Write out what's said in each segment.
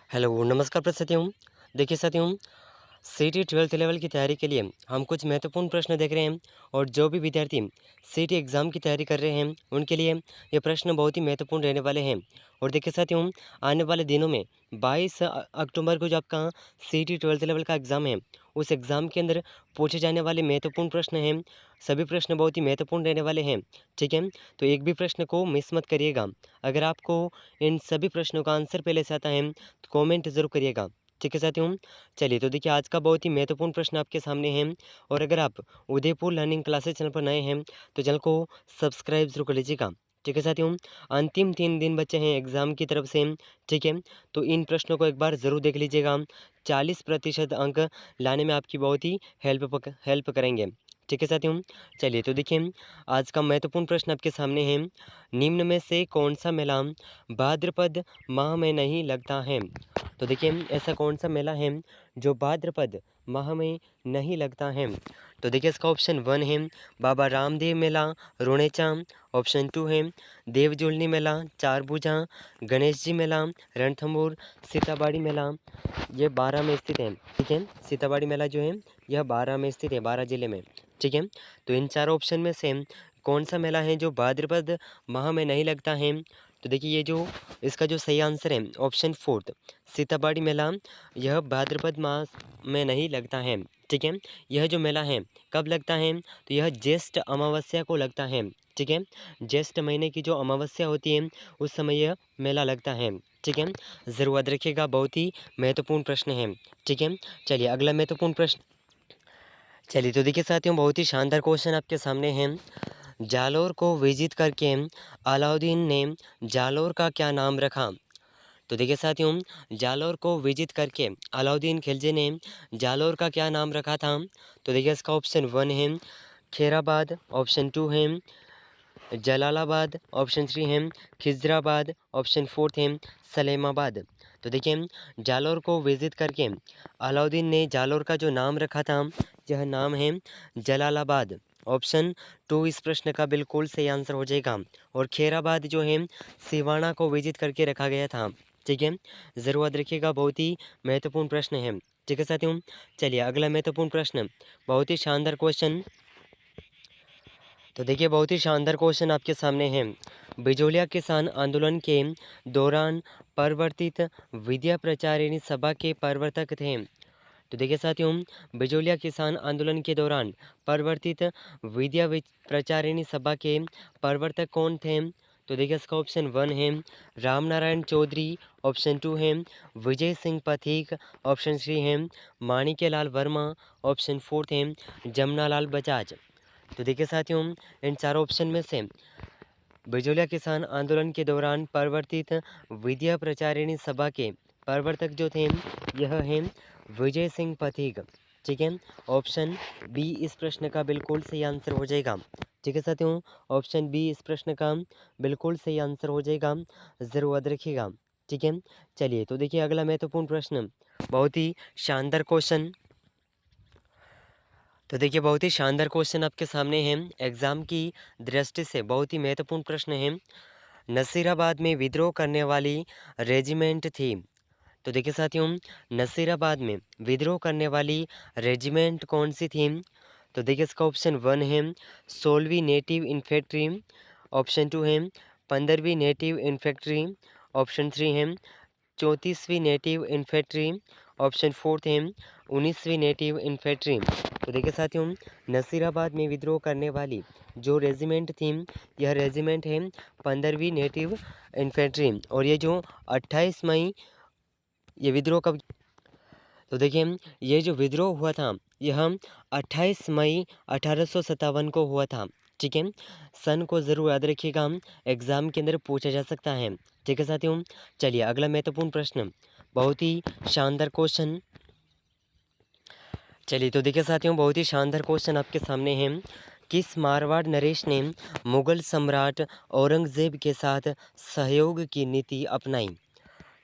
Hello, नमस्कार साथियों। देखिए साथियों, सीटी 12th लेवल की तैयारी के लिए हम कुछ महत्वपूर्ण प्रश्न देख रहे हैं और जो भी विद्यार्थी सीटी एग्ज़ाम की तैयारी कर रहे हैं, उनके लिए ये प्रश्न बहुत ही महत्वपूर्ण रहने वाले हैं। और देखिए साथियों, आने वाले दिनों में 22 अक्टूबर को जो आपका सीटी 12th लेवल का एग्ज़ाम है, उस एग्ज़ाम के अंदर पूछे जाने वाले महत्वपूर्ण प्रश्न हैं। सभी प्रश्न बहुत ही महत्वपूर्ण रहने वाले हैं, ठीक है? तो एक भी प्रश्न को मिस मत करिएगा। अगर आपको इन सभी प्रश्नों का आंसर पहले से आता है, तो कमेंट ज़रूर करिएगा, ठीक है साथियों। चलिए तो देखिए आज का बहुत ही महत्वपूर्ण प्रश्न आपके सामने है। और अगर आप उदयपुर लर्निंग क्लासेस चैनल पर नए हैं तो चैनल को सब्सक्राइब जरूर कर लीजिएगा, ठीक है साथियों। अंतिम 3 दिन बचे हैं एग्जाम की तरफ से, ठीक है। तो इन प्रश्नों को एक बार ज़रूर देख लीजिएगा। 40% अंक लाने में आपकी बहुत ही हेल्प करेंगे, ठीक है साथियों। चलिए तो देखिए आज का महत्वपूर्ण प्रश्न आपके सामने है। निम्न में से कौन सा मेला भाद्रपद माह में नहीं लगता है? तो देखिए ऐसा कौन सा मेला है जो भाद्रपद माह में नहीं लगता है? तो देखिए इसका ऑप्शन 1 है बाबा रामदेव मेला रुणेचा। ऑप्शन 2 है देवजुलनी मेला चारभुजा। गणेश जी मेला रणथंभौर। सीताबाड़ी मेला ये 12 में स्थित है, ठीक है। सीताबाड़ी मेला जो है यह 12 में स्थित है, 12 जिले में, ठीक है। तो इन चारों ऑप्शन में से कौन सा मेला है जो भाद्रपद माह में नहीं लगता है? तो देखिए ये जो इसका जो सही आंसर है ऑप्शन 4 सीताबाड़ी मेला, यह भाद्रपद मास में नहीं लगता है, ठीक है। यह जो मेला है कब लगता है? तो यह ज्येष्ठ अमावस्या को लगता है, ठीक है। ज्येष्ठ महीने की जो अमावस्या होती है उस समय यह मेला लगता है, ठीक है। ज़रूर याद रखिएगा, बहुत ही महत्वपूर्ण प्रश्न है, ठीक है। चलिए अगला महत्वपूर्ण प्रश्न। चलिए तो देखिए साथियों, बहुत ही शानदार क्वेश्चन आपके सामने है। जालोर को विजित करके अलाउद्दीन ने जालोर का क्या नाम रखा? तो देखिए साथियों, जालोर को विजित करके अलाउद्दीन खिलजी ने जालोर का क्या नाम रखा था? तो देखिए इसका ऑप्शन 1 है खैराबाद। ऑप्शन 2 है जलालाबाद। ऑप्शन 3 है खिजराबाद। ऑप्शन 4 है सलेमाबाद। तो देखिए जालोर को विजिट करके अलाउद्दीन ने जालोर का जो नाम रखा था यह नाम है जलालाबाद। ऑप्शन 2 इस प्रश्न का बिल्कुल सही आंसर हो जाएगा। और खैराबाद जो है सिवाना को विजिट करके रखा गया था, ठीक है। ज़रूर याद रखिएगा, बहुत ही महत्वपूर्ण प्रश्न है, ठीक है साथियों। चलिए अगला महत्वपूर्ण प्रश्न, बहुत ही शानदार क्वेश्चन। तो देखिए बहुत ही शानदार क्वेश्चन आपके सामने है। बिजोलिया किसान आंदोलन के दौरान परिवर्तित विद्या प्रचारिणी सभा के प्रवर्तक थे? तो देखिए साथियों, बिजोलिया किसान आंदोलन के दौरान परिवर्तित प्रचारिणी सभा के प्रवर्तक कौन थे? तो देखिए इसका ऑप्शन 1 है राम नारायण चौधरी। ऑप्शन 2 है विजय सिंह पथिक। ऑप्शन 3 है माणिक्यलाल वर्मा। ऑप्शन 4 है जमनालाल बजाज। तो देखिए साथियों, इन चारों ऑप्शन में से बिजोलिया किसान आंदोलन के दौरान परिवर्तित विद्या प्रचारिणी सभा के प्रवर्तक जो थे यह हैं विजय सिंह पथिक, ठीक है। ऑप्शन बी इस प्रश्न का बिल्कुल सही आंसर हो जाएगा, ठीक है साथियों। ऑप्शन बी इस प्रश्न का बिल्कुल सही आंसर हो जाएगा, ज़रूर याद रखिएगा, ठीक है। चलिए तो देखिए अगला महत्वपूर्ण प्रश्न, बहुत ही शानदार क्वेश्चन। तो देखिए बहुत ही शानदार क्वेश्चन आपके सामने है, एग्जाम की दृष्टि से बहुत ही महत्वपूर्ण प्रश्न है। नसीराबाद में विद्रोह करने वाली रेजिमेंट थी? तो देखिए साथियों, नसीराबाद में विद्रोह करने वाली रेजिमेंट कौन सी थी? तो देखिए इसका ऑप्शन 1 है 16वीं नेटिव इन्फेंट्री। ऑप्शन 2 है 15वीं नेटिव इन्फेंट्री। ऑप्शन 3 है 34वीं नेटिव इन्फेंट्री। ऑप्शन 4 है 19वीं नेटिव इन्फेंट्री। तो देखिए साथियों, नसीराबाद में विद्रोह करने वाली जो रेजिमेंट थी यह रेजिमेंट है 15वीं नेटिव इन्फेंट्री। और ये जो 28 मई ये विद्रोह कब, तो देखिए ये जो विद्रोह हुआ था यह 28 मई 1857 को हुआ था, ठीक है। सन को ज़रूर याद रखिएगा, एग्ज़ाम के अंदर पूछा जा सकता है, ठीक है साथियों। चलिए अगला महत्वपूर्ण प्रश्न, बहुत ही शानदार क्वेश्चन। चलिए तो देखिए साथियों, बहुत ही शानदार क्वेश्चन आपके सामने है। किस मारवाड़ नरेश ने मुगल सम्राट औरंगजेब के साथ सहयोग की नीति अपनाई?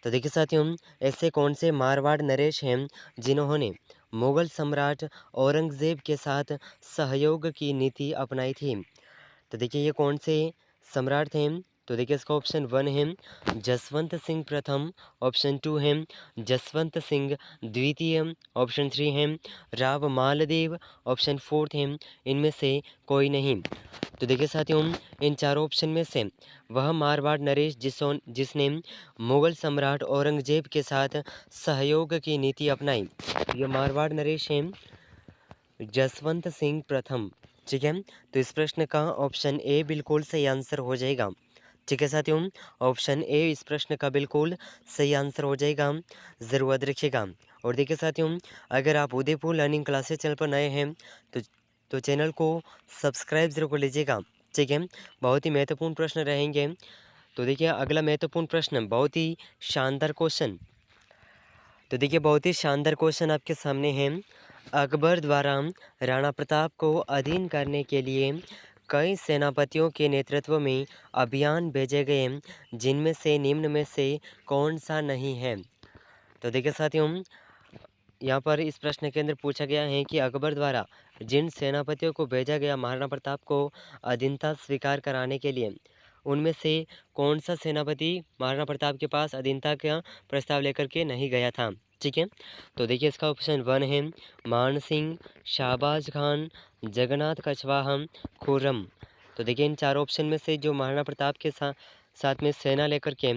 तो देखिए साथियों, ऐसे कौन से मारवाड़ नरेश हैं जिन्होंने मुगल सम्राट औरंगजेब के साथ सहयोग की नीति अपनाई थी? तो देखिए ये कौन से सम्राट थे? तो देखिए इसका ऑप्शन 1 है जसवंत सिंह प्रथम, ऑप्शन 2 है जसवंत सिंह द्वितीय, ऑप्शन 3 है राव मालदेव, ऑप्शन 4 है इनमें से कोई नहीं। तो देखिए साथियों इन चारों ऑप्शन में से वह मारवाड़ नरेश जिसने मुगल सम्राट औरंगजेब के साथ सहयोग की नीति अपनाई, ये मारवाड़ नरेश है जसवंत सिंह प्रथम। ठीक है, तो इस प्रश्न का ऑप्शन ए बिल्कुल सही आंसर हो जाएगा। ठीक है साथियों, ऑप्शन ए इस प्रश्न का बिल्कुल सही आंसर हो जाएगा, ज़रूर याद रखिएगा। और देखिए साथियों अगर आप उदयपुर लर्निंग क्लासेस चैनल पर नए हैं तो चैनल को सब्सक्राइब जरूर कर लीजिएगा। ठीक है, बहुत ही महत्वपूर्ण प्रश्न रहेंगे। तो देखिए अगला महत्वपूर्ण प्रश्न बहुत ही शानदार क्वेश्चन। तो देखिए बहुत ही शानदार क्वेश्चन आपके सामने है। अकबर द्वारा राणा प्रताप को अधीन करने के लिए कई सेनापतियों के नेतृत्व में अभियान भेजे गए, जिनमें से निम्न में से कौन सा नहीं है। तो देखिए साथियों यहाँ पर इस प्रश्न के अंदर पूछा गया है कि अकबर द्वारा जिन सेनापतियों को भेजा गया महाराणा प्रताप को अधीनता स्वीकार कराने के लिए, उनमें से कौन सा सेनापति महाराणा प्रताप के पास अधीनता का प्रस्ताव लेकर के नहीं गया था। ठीक है, तो देखिए इसका ऑप्शन 1 है मान सिंह, शाहबाज खान, जगन्नाथ कछवाहा, खुर्रम। तो देखिए इन चार ऑप्शन में से जो महाराणा प्रताप के साथ में सेना लेकर के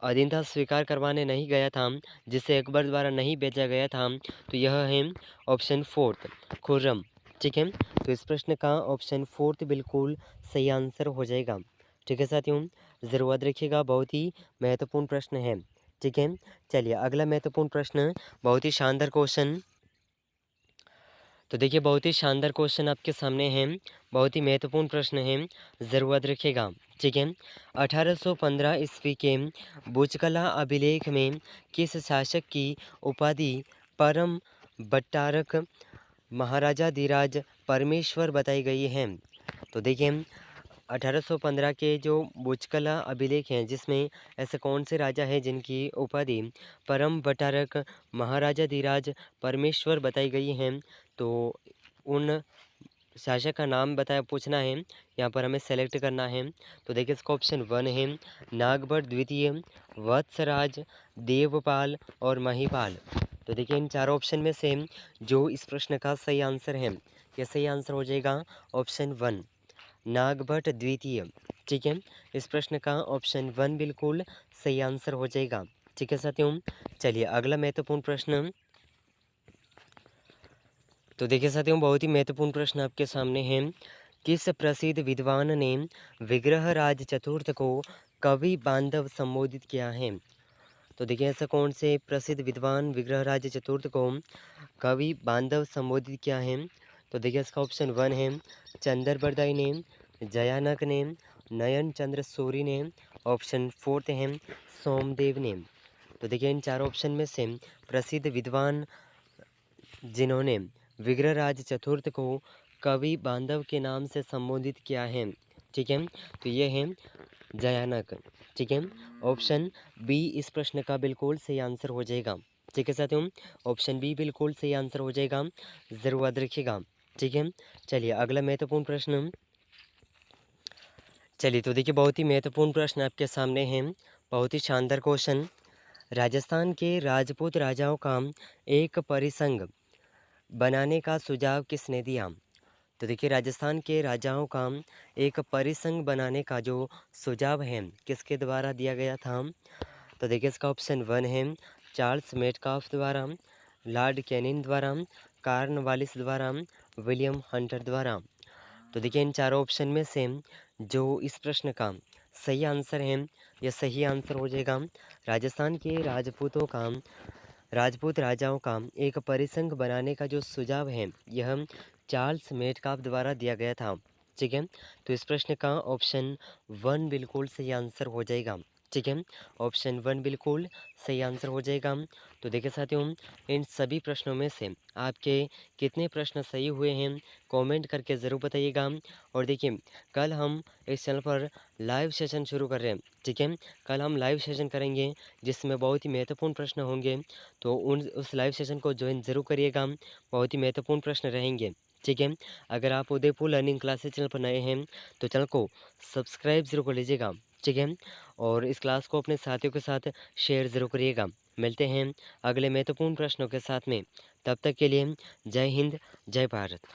अधीनता स्वीकार करवाने नहीं गया था, जिसे अकबर द्वारा नहीं भेजा गया था, तो यह है ऑप्शन 4 खुर्रम। ठीक है, तो इस प्रश्न का ऑप्शन 4 बिल्कुल सही आंसर हो जाएगा। ठीक है साथियों, ज़रूर याद रखिएगा, बहुत ही महत्वपूर्ण प्रश्न है। ठीक है, चलिए अगला महत्वपूर्ण प्रश्न बहुत ही शानदार क्वेश्चन। तो देखिए बहुत ही शानदार क्वेश्चन आपके सामने है, बहुत ही महत्वपूर्ण प्रश्न है, ज़रूर याद रखिएगा। ठीक है, 1815 ईस्वी के बुचकला अभिलेख में किस शासक की उपाधि परम बट्टारक महाराजा धीराज परमेश्वर बताई गई है। तो देखिए 1815 के जो बुचकला अभिलेख हैं जिसमें ऐसे कौन से राजा हैं जिनकी उपाधि परम बटारक महाराजा धीराज परमेश्वर बताई गई हैं, तो उन शासक का नाम बताया पूछना है, यहाँ पर हमें सेलेक्ट करना है। तो देखिए इसका ऑप्शन 1 है नागभट्ट द्वितीय, वत्सराज, देवपाल और महिपाल। तो देखिए इन चारों ऑप्शन में से जो इस प्रश्न का सही आंसर है, यह सही आंसर हो जाएगा ऑप्शन 1 नागभट्ट द्वितीय। ठीक है, इस प्रश्न का ऑप्शन 1 बिल्कुल सही आंसर हो जाएगा। ठीक है साथियों, चलिए अगला महत्वपूर्ण प्रश्न। तो देखिए साथियों बहुत ही महत्वपूर्ण प्रश्न आपके सामने है। किस प्रसिद्ध विद्वान ने विग्रहराज चतुर्थ को कवि बांधव संबोधित किया है। तो देखिए ऐसा कौन से प्रसिद्ध विद्वान विग्रहराज चतुर्थ को कवि बांधव संबोधित किया है। तो देखिए इसका ऑप्शन 1 है चंद्र बरदाई ने, जयानक ने, नयन चंद्र सूरी ने, ऑप्शन 4 है सोमदेव ने। तो देखिए इन चार ऑप्शन में से प्रसिद्ध विद्वान जिन्होंने विग्रहराज चतुर्थ को कवि बांधव के नाम से संबोधित किया है, ठीक है, तो ये है जयानक। ठीक है, ऑप्शन बी इस प्रश्न का बिल्कुल सही आंसर हो जाएगा। ठीक है साथियों, ऑप्शन बी बिल्कुल सही आंसर हो जाएगा, ज़रूर याद रखिएगा। ठीक है, चलिए अगला महत्वपूर्ण प्रश्न। चलिए तो देखिए बहुत ही महत्वपूर्ण प्रश्न आपके सामने हैं, बहुत ही शानदार क्वेश्चन। राजस्थान के राजपूत राजाओं का एक परिसंघ बनाने का सुझाव किसने दिया। तो देखिए राजस्थान के राजाओं का एक परिसंघ बनाने का जो सुझाव है किसके द्वारा दिया गया था। तो देखिए इसका ऑप्शन 1 है चार्ल्स मेटकाफ द्वारा, लॉर्ड कैनिंग द्वारा, कार्नवालिस द्वारा, विलियम हंटर द्वारा। तो देखिए इन चारों ऑप्शन में से जो इस प्रश्न का सही आंसर है, यह सही आंसर हो जाएगा राजस्थान के राजपूत राजाओं का एक परिसंघ बनाने का जो सुझाव है यह चार्ल्स मेटकाफ द्वारा दिया गया था। ठीक है, तो इस प्रश्न का ऑप्शन 1 बिल्कुल सही आंसर हो जाएगा। ठीक है, ऑप्शन 1 बिल्कुल सही आंसर हो जाएगा। तो देखिए साथियों इन सभी प्रश्नों में से आपके कितने प्रश्न सही हुए हैं कमेंट करके ज़रूर बताइएगा। और देखिए कल हम इस चैनल पर लाइव सेशन शुरू कर रहे हैं। ठीक है, कल हम लाइव सेशन करेंगे जिसमें बहुत ही महत्वपूर्ण प्रश्न होंगे, तो उस लाइव सेशन को ज्वाइन ज़रूर करिएगा, बहुत ही महत्वपूर्ण प्रश्न रहेंगे। ठीक है। अगर आप उदयपुर लर्निंग क्लासेस चैनल पर नए हैं तो चैनल को सब्सक्राइब ज़रूर कर लीजिएगा, ठीक है। और इस क्लास को अपने साथियों के साथ शेयर ज़रूर करिएगा। मिलते हैं अगले महत्वपूर्ण प्रश्नों के साथ में, तब तक के लिए जय हिंद, जय भारत।